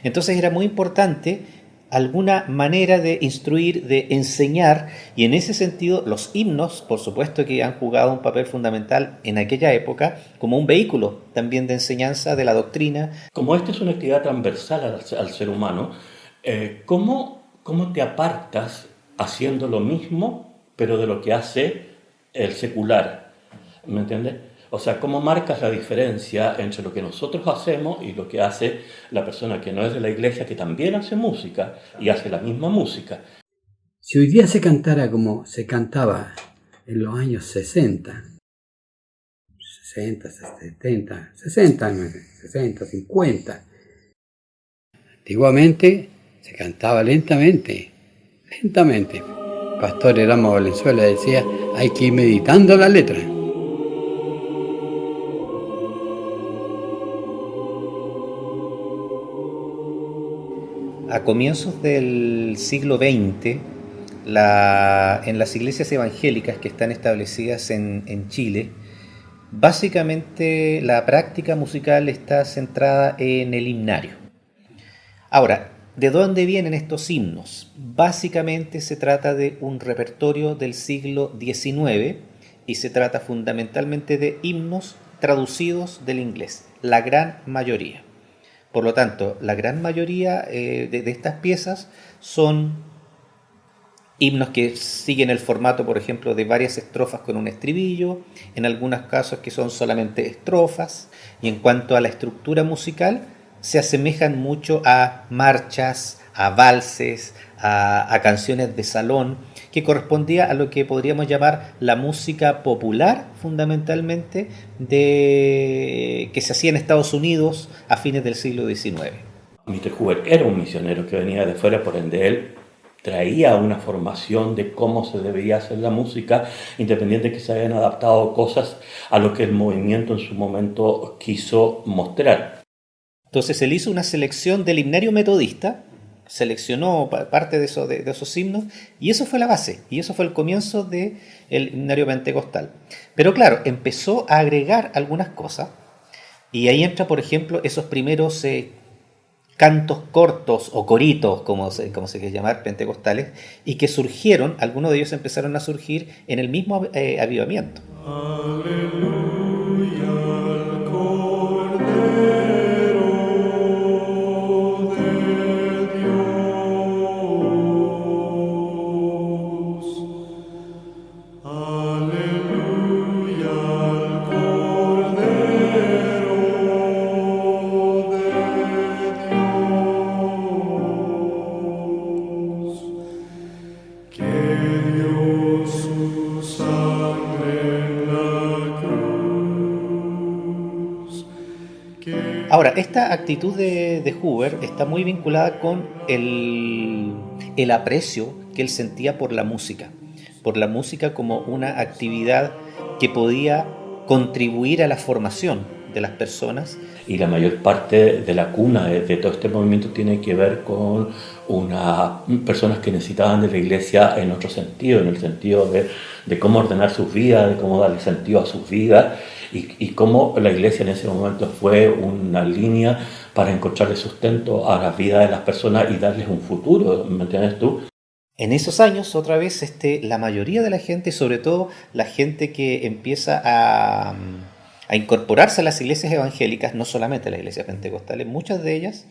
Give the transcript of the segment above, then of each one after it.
Entonces era muy importante alguna manera de instruir, de enseñar, y en ese sentido los himnos, por supuesto que han jugado un papel fundamental en aquella época como un vehículo también de enseñanza de la doctrina. Como esta es una actividad transversal al ser humano, ¿cómo te apartas haciendo lo mismo, pero de lo que hace el secular? ¿Me entiendes? O sea, ¿cómo marcas la diferencia entre lo que nosotros hacemos y lo que hace la persona que no es de la iglesia, que también hace música y hace la misma música? Si hoy día se cantara como se cantaba en los años 60, 50, antiguamente se cantaba lentamente. Pastor Erasmo Valenzuela decía, hay que ir meditando la letra. A comienzos del siglo XX, en las iglesias evangélicas que están establecidas en Chile, básicamente la práctica musical está centrada en el himnario. Ahora, ¿de dónde vienen estos himnos? Básicamente se trata de un repertorio del siglo XIX y se trata fundamentalmente de himnos traducidos del inglés, la gran mayoría. Por lo tanto, la gran mayoría de estas piezas son himnos que siguen el formato, por ejemplo, de varias estrofas con un estribillo, en algunos casos que son solamente estrofas, y en cuanto a la estructura musical, se asemejan mucho a marchas, a valses, a canciones de salón, que correspondía a lo que podríamos llamar la música popular, fundamentalmente, que se hacía en Estados Unidos a fines del siglo XIX. Mr. Hoover era un misionero que venía de fuera, por ende él traía una formación de cómo se debería hacer la música, independiente de que se hayan adaptado cosas a lo que el movimiento en su momento quiso mostrar. Entonces él hizo una selección del himnario metodista, seleccionó parte de esos himnos, y eso fue la base, y eso fue el comienzo del himnario pentecostal. Pero claro, empezó a agregar algunas cosas, y ahí entra, por ejemplo, esos primeros cantos cortos o coritos, como se quiere llamar, pentecostales, y que surgieron, algunos de ellos empezaron a surgir en el mismo avivamiento. Ahora, esta actitud de Hoover está muy vinculada con el aprecio que él sentía por la música como una actividad que podía contribuir a la formación de las personas. Y la mayor parte de la cuna de todo este movimiento tiene que ver con personas que necesitaban de la iglesia en otro sentido, en el sentido de cómo ordenar sus vidas, de cómo darle sentido a sus vidas, y cómo la iglesia en ese momento fue una línea para encontrarle sustento a las vidas de las personas y darles un futuro, ¿me entiendes tú? En esos años, otra vez, la mayoría de la gente, sobre todo la gente que empieza a incorporarse a las iglesias evangélicas, no solamente a las iglesias pentecostales, muchas de ellas,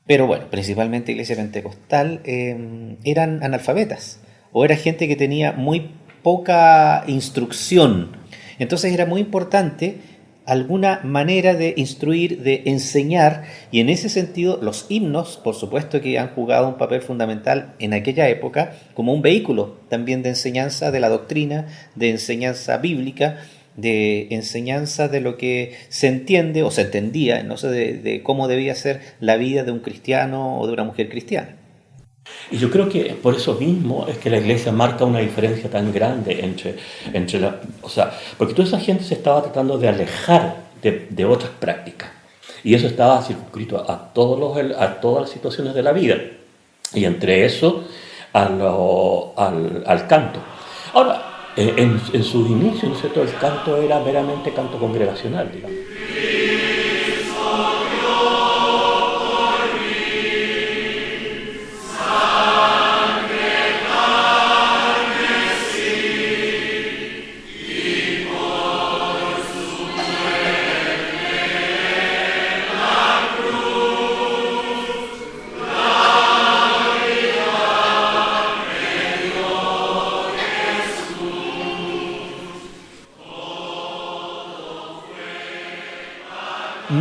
pero bueno, principalmente iglesia pentecostal, eran analfabetas, o era gente que tenía muy poca instrucción. Entonces era muy importante alguna manera de instruir, de enseñar, y en ese sentido los himnos, por supuesto que han jugado un papel fundamental en aquella época como un vehículo también de enseñanza de la doctrina, de enseñanza bíblica, de enseñanza de lo que se entiende o se entendía, no sé, de cómo debía ser la vida de un cristiano o de una mujer cristiana. Y yo creo que por eso mismo es que la iglesia marca una diferencia tan grande porque toda esa gente se estaba tratando de alejar de otras prácticas, y eso estaba circunscrito a todas las situaciones de la vida, y entre eso al canto. Ahora, en sus inicios, ¿no es cierto?, el canto era meramente canto congregacional, digamos.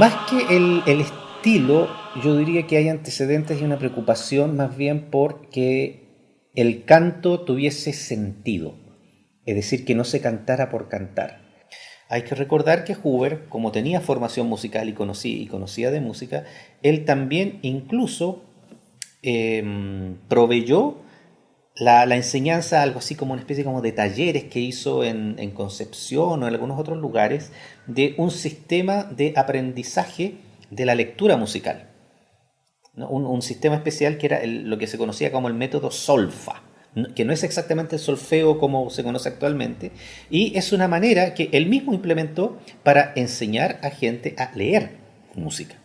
Más que el estilo, yo diría que hay antecedentes y una preocupación más bien porque el canto tuviese sentido, es decir, que no se cantara por cantar. Hay que recordar que Huber, como tenía formación musical y conocía de música, él también incluso proveyó la enseñanza, algo así como una especie como de talleres que hizo en Concepción o en algunos otros lugares, de un sistema de aprendizaje de la lectura musical, ¿no? Un sistema especial que era lo que se conocía como el método solfa, que no es exactamente el solfeo como se conoce actualmente, y es una manera que él mismo implementó para enseñar a gente a leer música.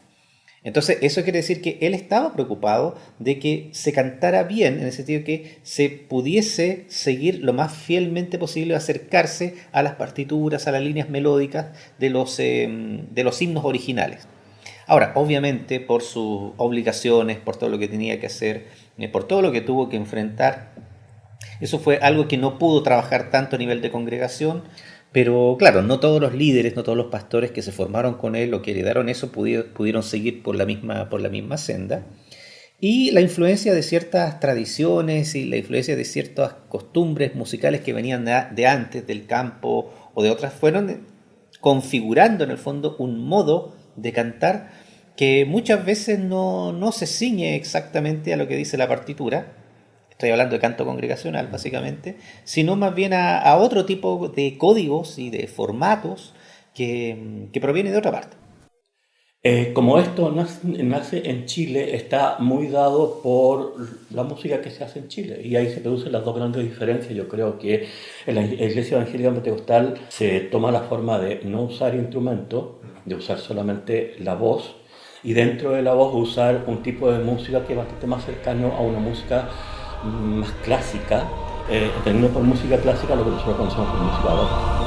Entonces, eso quiere decir que él estaba preocupado de que se cantara bien, en el sentido que se pudiese seguir lo más fielmente posible, acercarse a las partituras, a las líneas melódicas de los himnos originales. Ahora, obviamente, por sus obligaciones, por todo lo que tenía que hacer, por todo lo que tuvo que enfrentar, eso fue algo que no pudo trabajar tanto a nivel de congregación, pero claro, no todos los líderes, no todos los pastores que se formaron con él o que heredaron eso pudieron seguir por la misma senda. Y la influencia de ciertas tradiciones y la influencia de ciertas costumbres musicales que venían de antes, del campo o de otras, fueron configurando en el fondo un modo de cantar que muchas veces no se ciñe exactamente a lo que dice la partitura. Estoy hablando de canto congregacional, básicamente, sino más bien a otro tipo de códigos y de formatos que provienen de otra parte. Como esto nace en Chile, está muy dado por la música que se hace en Chile. Y ahí se producen las dos grandes diferencias. Yo creo que en la Iglesia Evangélica Pentecostal se toma la forma de no usar instrumentos, de usar solamente la voz. Y dentro de la voz usar un tipo de música que es bastante más cercano a una música más clásica, entendiendo por música clásica lo que nosotros conocemos como música barroca.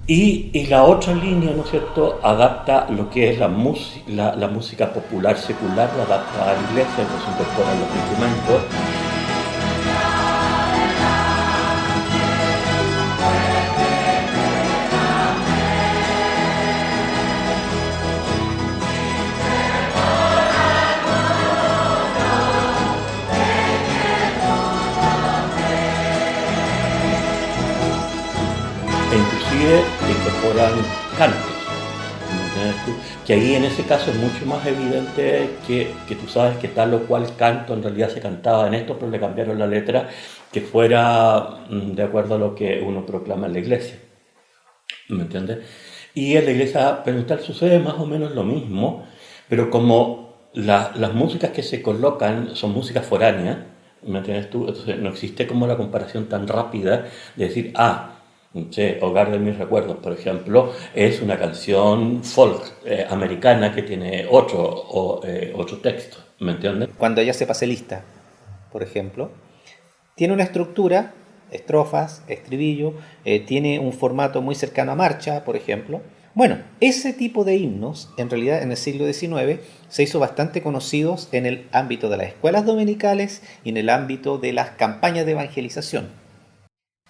Y la otra línea, ¿no es cierto?, adapta lo que es la música popular secular, la adapta a la iglesia, entonces incorpora los instrumentos. E inclusive incorporan cantos, ¿entiendes tú? Que ahí en ese caso es mucho más evidente que tú sabes que tal o cual canto en realidad se cantaba en esto, pero le cambiaron la letra que fuera de acuerdo a lo que uno proclama en la iglesia, ¿me entiendes? Y en la iglesia pentecostal sucede más o menos lo mismo, pero como las músicas que se colocan son músicas foráneas, ¿me entiendes tú? Entonces no existe como la comparación tan rápida de decir, sí, Hogar de mis recuerdos, por ejemplo, es una canción folk americana que tiene otro texto, ¿me entiendes? Cuando ella se pase lista, por ejemplo, tiene una estructura, estrofas, estribillo, tiene un formato muy cercano a marcha, por ejemplo. Bueno, ese tipo de himnos, en realidad en el siglo XIX, se hizo bastante conocidos en el ámbito de las escuelas dominicales y en el ámbito de las campañas de evangelización.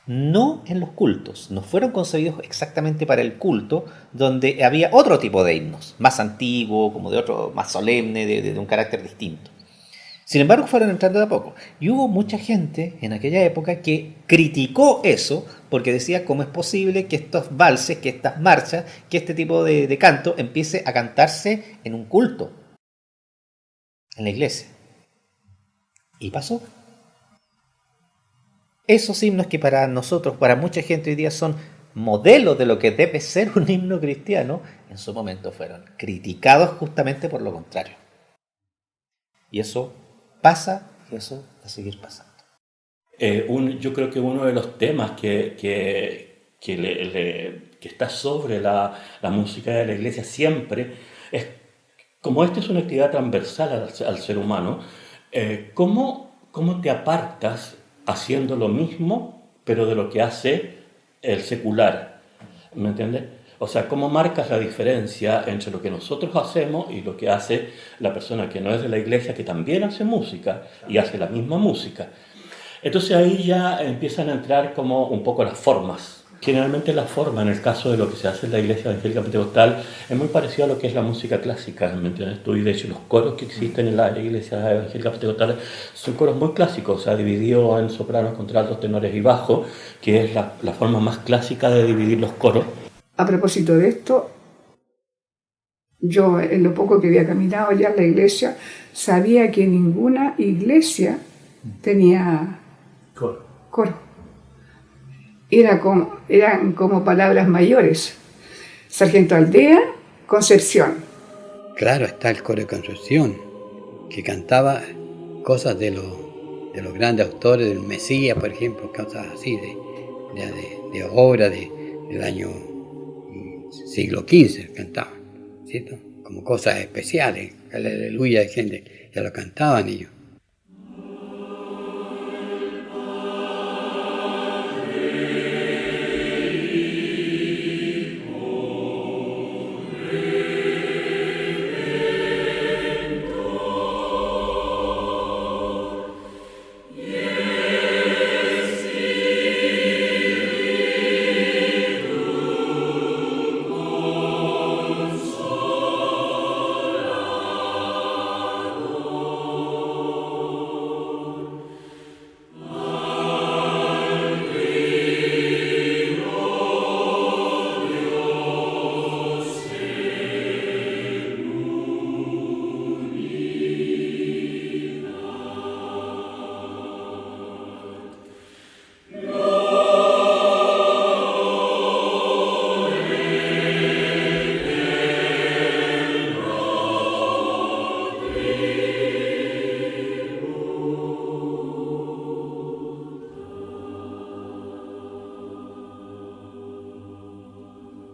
No en los cultos, no fueron concebidos exactamente para el culto, donde había otro tipo de himnos, más antiguo, como de otro, más solemne, de un carácter distinto. Sin embargo, fueron entrando de a poco. Y hubo mucha gente en aquella época que criticó eso, porque decía cómo es posible que estos valses, que estas marchas, que este tipo de canto empiece a cantarse en un culto, en la iglesia. Y pasó. Esos himnos que para nosotros, para mucha gente hoy día son modelos de lo que debe ser un himno cristiano, en su momento fueron criticados justamente por lo contrario. Y eso pasa y eso va a seguir pasando. Yo creo que uno de los temas que está sobre la música de la iglesia siempre es, como esta es una actividad transversal al ser humano, ¿cómo te apartas haciendo lo mismo pero de lo que hace el secular, ¿me entiendes? O sea, ¿cómo marcas la diferencia entre lo que nosotros hacemos y lo que hace la persona que no es de la iglesia, que también hace música y hace la misma música? Entonces ahí ya empiezan a entrar como un poco las formas. Generalmente la forma, en el caso de lo que se hace en la iglesia evangélica pentecostal, es muy parecido a lo que es la música clásica, ¿me entiendes tú? Y de hecho los coros que existen en la iglesia evangélica pentecostal son coros muy clásicos, o sea, divididos en sopranos, contraltos, tenores y bajos, que es la forma más clásica de dividir los coros. A propósito de esto, yo en lo poco que había caminado ya en la iglesia, sabía que ninguna iglesia tenía coro. Eran como palabras mayores. Sargento Aldea, Concepción. Claro, está el coro de Concepción, que cantaba cosas de los grandes autores, del Mesías, por ejemplo, cosas así, de obra del año siglo XV, cantaban, ¿cierto? Como cosas especiales, aleluya, de gente, ya lo cantaban ellos.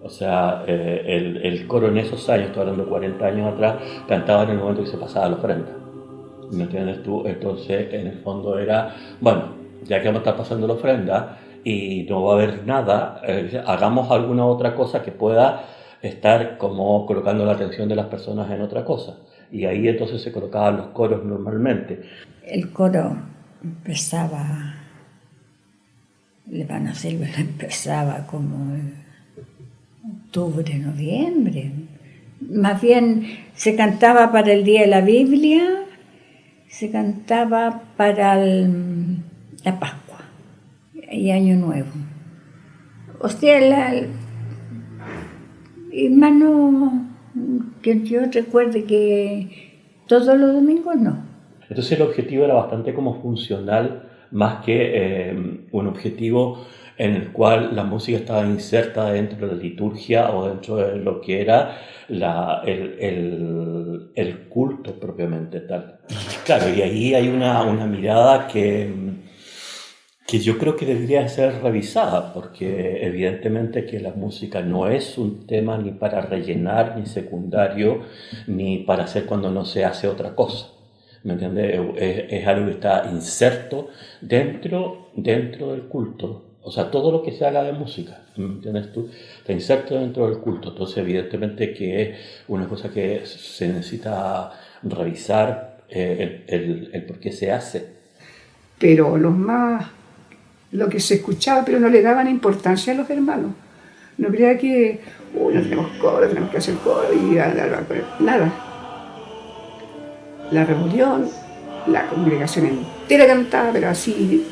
O sea, el coro en esos años, estoy hablando de 40 años atrás, cantaba en el momento que se pasaba la ofrenda. ¿Me entiendes tú? Entonces, en el fondo era, bueno, ya que vamos a estar pasando la ofrenda y no va a haber nada, hagamos alguna otra cosa que pueda estar como colocando la atención de las personas en otra cosa. Y ahí entonces se colocaban los coros normalmente. El coro empezaba, Levana Silva empezaba como octubre, noviembre. Más bien se cantaba para el Día de la Biblia, se cantaba para la Pascua y Año Nuevo. O sea, hermano, que yo recuerde que todos los domingos no. Entonces el objetivo era bastante como funcional, más que un objetivo en el cual la música estaba inserta dentro de la liturgia o dentro de lo que era el culto propiamente tal. Claro, y ahí hay una mirada que yo creo que debería ser revisada, porque evidentemente que la música no es un tema ni para rellenar, ni secundario, ni para hacer cuando no se hace otra cosa. ¿Me entiendes? Es algo que está inserto dentro del culto. O sea, todo lo que se haga de música, ¿me entiendes tú? Está inserto dentro del culto. Entonces, evidentemente que es una cosa que se necesita revisar el por qué se hace. Pero lo que se escuchaba, pero no le daban importancia a los hermanos. No creía que, no tenemos coro, tenemos que hacer coro y nada. La reunión, la congregación entera cantaba, pero así.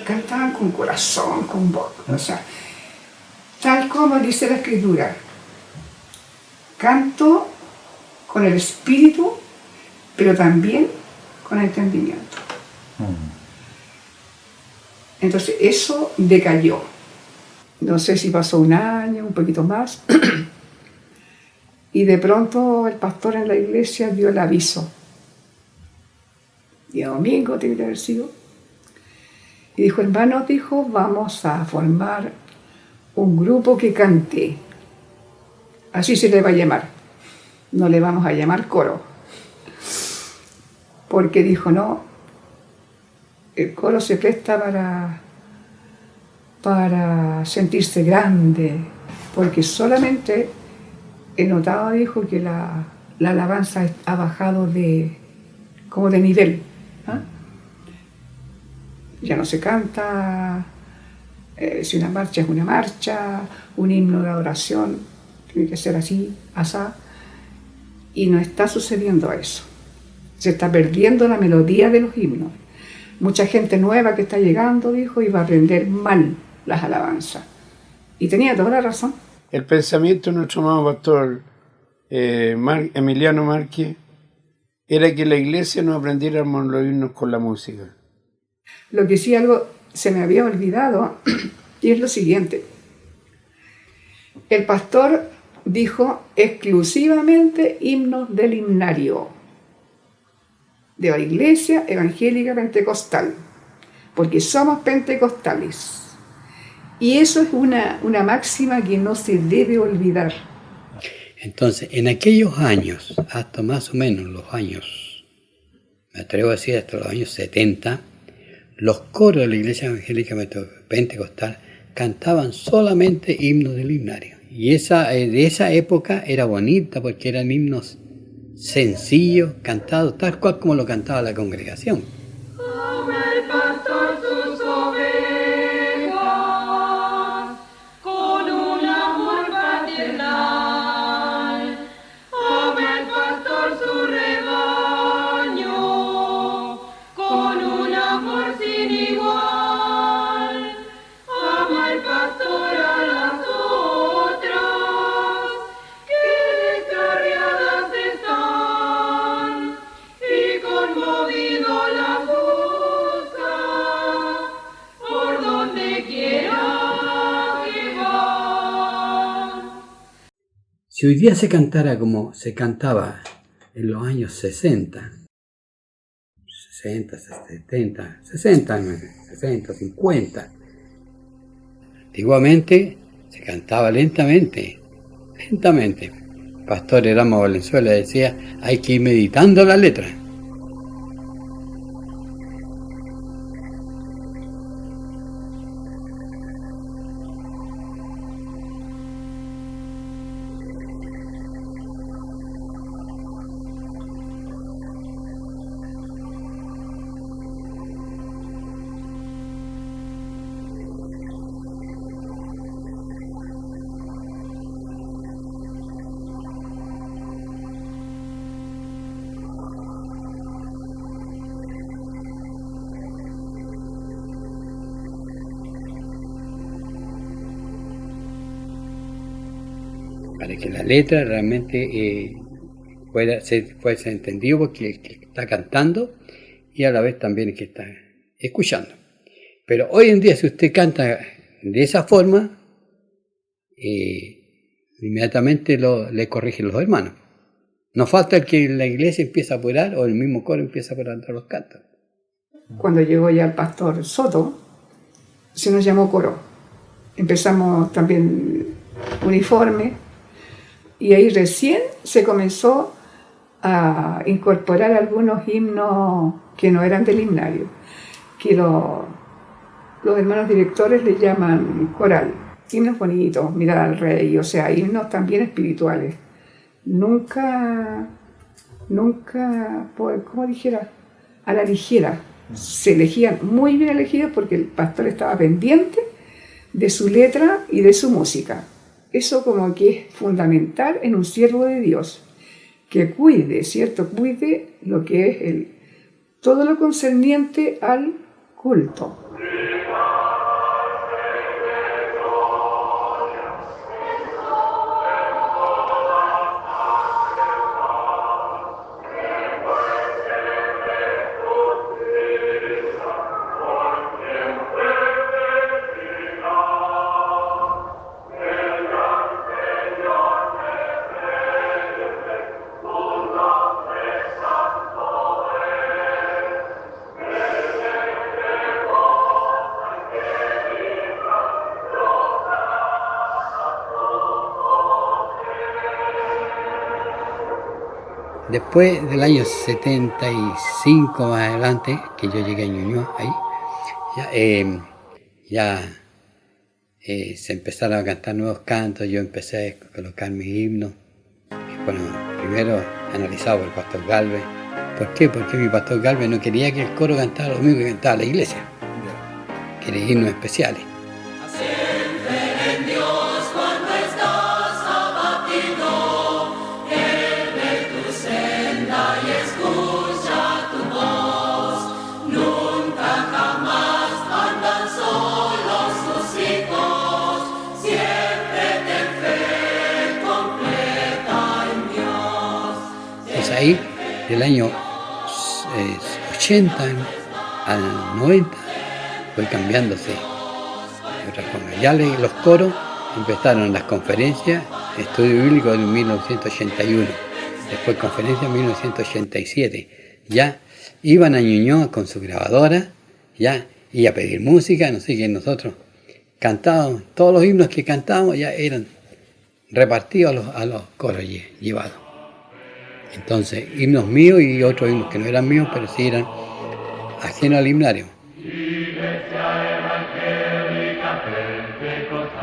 Cantaban con corazón, con voz, o sea, tal como dice la Escritura, canto con el espíritu, pero también con entendimiento. Entonces eso decayó. No sé si pasó un año, un poquito más, Y de pronto el pastor en la iglesia dio el aviso. Día domingo tiene que haber sido. Y dijo, hermanos, dijo, vamos a formar un grupo que cante. Así se le va a llamar. No le vamos a llamar coro. Porque dijo, no, el coro se presta para sentirse grande. Porque solamente he notado, dijo, que la alabanza ha bajado como de nivel. ¿Ah? Ya no se canta, si una marcha es una marcha, un himno de adoración, tiene que ser así, asá. Y no está sucediendo eso. Se está perdiendo la melodía de los himnos. Mucha gente nueva que está llegando, dijo, y va a aprender mal las alabanzas. Y tenía toda la razón. El pensamiento de nuestro amado pastor Emiliano Márquez era que la iglesia no aprendiera los himnos con la música. Lo que sí algo se me había olvidado, y es lo siguiente. El pastor dijo exclusivamente himnos del himnario de la Iglesia Evangélica Pentecostal, porque somos pentecostales. Y eso es una máxima que no se debe olvidar. Entonces, en aquellos años, hasta más o menos los años, me atrevo a decir hasta los años 70, los coros de la Iglesia Evangélica Pentecostal cantaban solamente himnos del himnario. Y de esa época era bonita porque eran himnos sencillos, cantados tal cual como lo cantaba la congregación. Si hoy día se cantara como se cantaba en los años 60, 50, antiguamente se cantaba lentamente. El pastor Erasmo Valenzuela decía, hay que ir meditando la letra. Para que la letra realmente pueda ser entendido porque el que está cantando y a la vez también el que está escuchando. Pero hoy en día si usted canta de esa forma, inmediatamente le corrigen los hermanos. No falta el que la iglesia empiece a apurar o el mismo coro empieza a apurar los cantos. Cuando llegó ya el pastor Soto, se nos llamó coro. Empezamos también uniforme. Y ahí recién se comenzó a incorporar algunos himnos que no eran del himnario, que los hermanos directores le llaman coral. Himnos bonitos, mirar al rey, o sea, himnos también espirituales. Nunca, como dijera, a la ligera. Se elegían muy bien elegidos porque el pastor estaba pendiente de su letra y de su música. Eso como que es fundamental en un siervo de Dios, que cuide, ¿cierto? Cuide lo que es todo lo concerniente al culto. Después del año 75 más adelante, que yo llegué a Ñuñoa, ahí, se empezaron a cantar nuevos cantos, yo empecé a colocar mis himnos, que fueron primero analizados por el pastor Galvez. ¿Por qué? Porque mi pastor Galvez no quería que el coro cantara lo mismo que cantaba la iglesia, quería himnos especiales. Ahí, del año 80 al 90, fue cambiándose de otra forma. Ya los coros empezaron las conferencias, estudio bíblico en 1981, después conferencia en 1987. Ya iban a Ñuñoa con su grabadora, ya, y a pedir música, no sé qué, nosotros cantábamos, todos los himnos que cantábamos ya eran repartidos a los coros llevados. Entonces, himnos míos y otros himnos que no eran míos, pero sí eran ajenos al himnario. Iglesia evangélica pentecostal,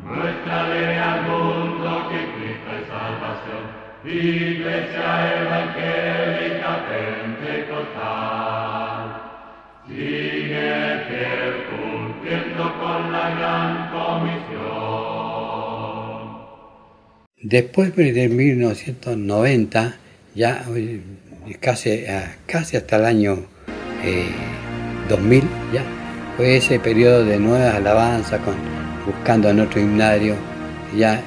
muéstrale al mundo que Cristo es salvación. Iglesia evangélica pentecostal, sigue fiel cumpliendo con la gran comisión. Después de 1990, ya casi hasta el año 2000, ya fue ese periodo de nuevas alabanzas, buscando en otro himnario, ya.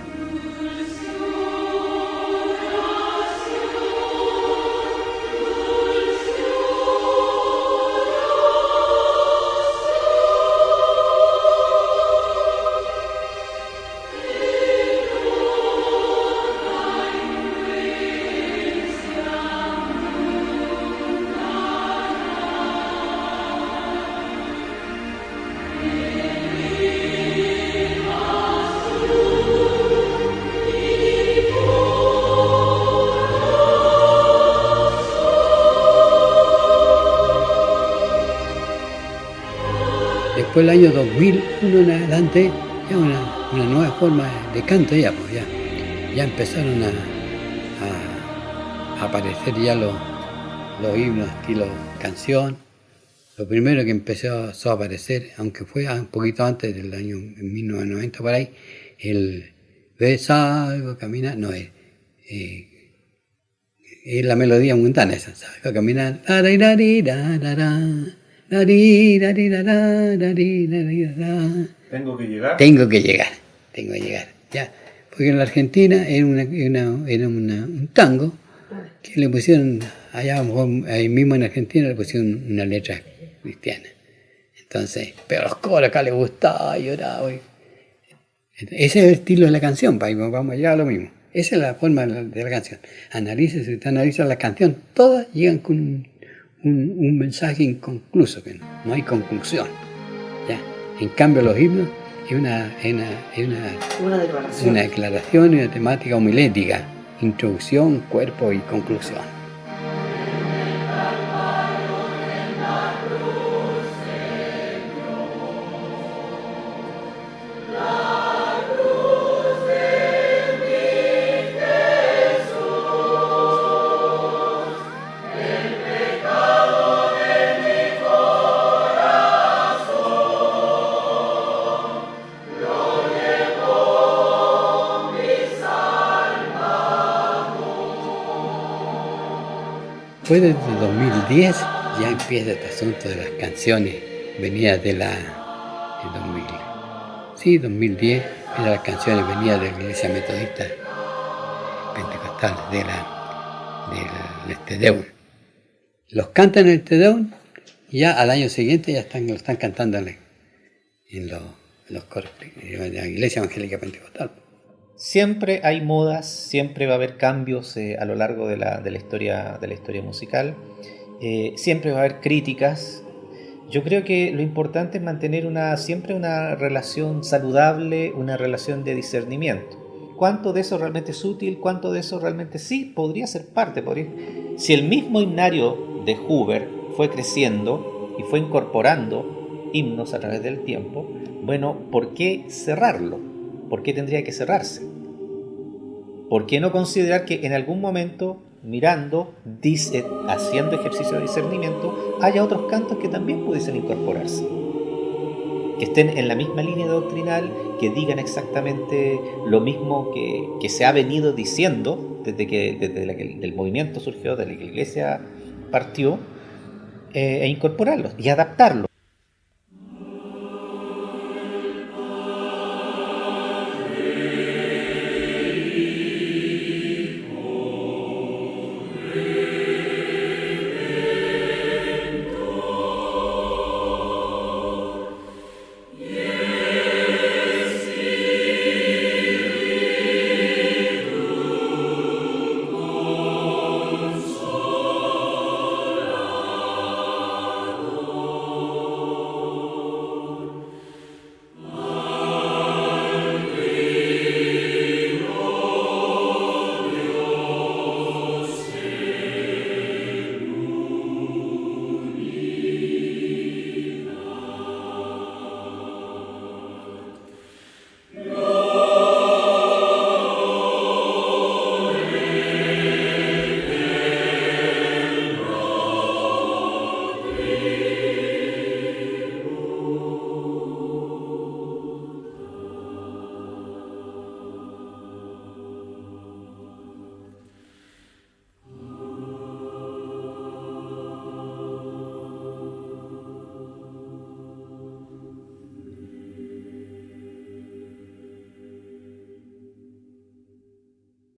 Después del año 2001 en adelante, ya una nueva forma de canto ya, pues ya empezaron a aparecer ya los himnos estilo canción. Lo primero que empezó a aparecer, aunque fue un poquito antes del año 1990 por ahí, el ves algo caminar, no es la melodía mundana esa, salgo a caminar, Tengo que llegar. Tengo que llegar, ya. Porque en la Argentina era un tango que le pusieron, ahí mismo en Argentina le pusieron una letra cristiana. Entonces, pero los coros acá les gustaba, lloraba. Ese es el estilo de la canción, vamos a llegar a lo mismo. Esa es la forma de la canción. Si usted analiza la canción, todas llegan con un mensaje inconcluso, que no hay conclusión. ¿Ya? En cambio, los himnos es una declaración y una temática homilética, introducción, cuerpo y conclusión. Después de 2010 ya empieza este asunto de las canciones venidas de la... En 2010 empiezan las canciones venidas de la Iglesia Metodista Pentecostal, del Tedeum. Los cantan en el Tedeum y ya al año siguiente ya lo están cantando en los coros de la Iglesia Evangélica Pentecostal. Siempre hay modas, siempre va a haber cambios a lo largo de la historia musical, siempre va a haber críticas. Yo creo que lo importante es mantener siempre una relación saludable, una relación de discernimiento. cuánto de eso realmente es útil, cuánto de eso realmente sí podría ser parte. Si el mismo himnario de Huber fue creciendo y fue incorporando himnos a través del tiempo, bueno, ¿por qué cerrarlo? ¿Por qué tendría que cerrarse? ¿Por qué no considerar que en algún momento, mirando, haciendo ejercicio de discernimiento, haya otros cantos que también pudiesen incorporarse? Que estén en la misma línea doctrinal, que digan exactamente lo mismo que se ha venido diciendo desde que el movimiento surgió, desde que la Iglesia partió, e incorporarlos y adaptarlos.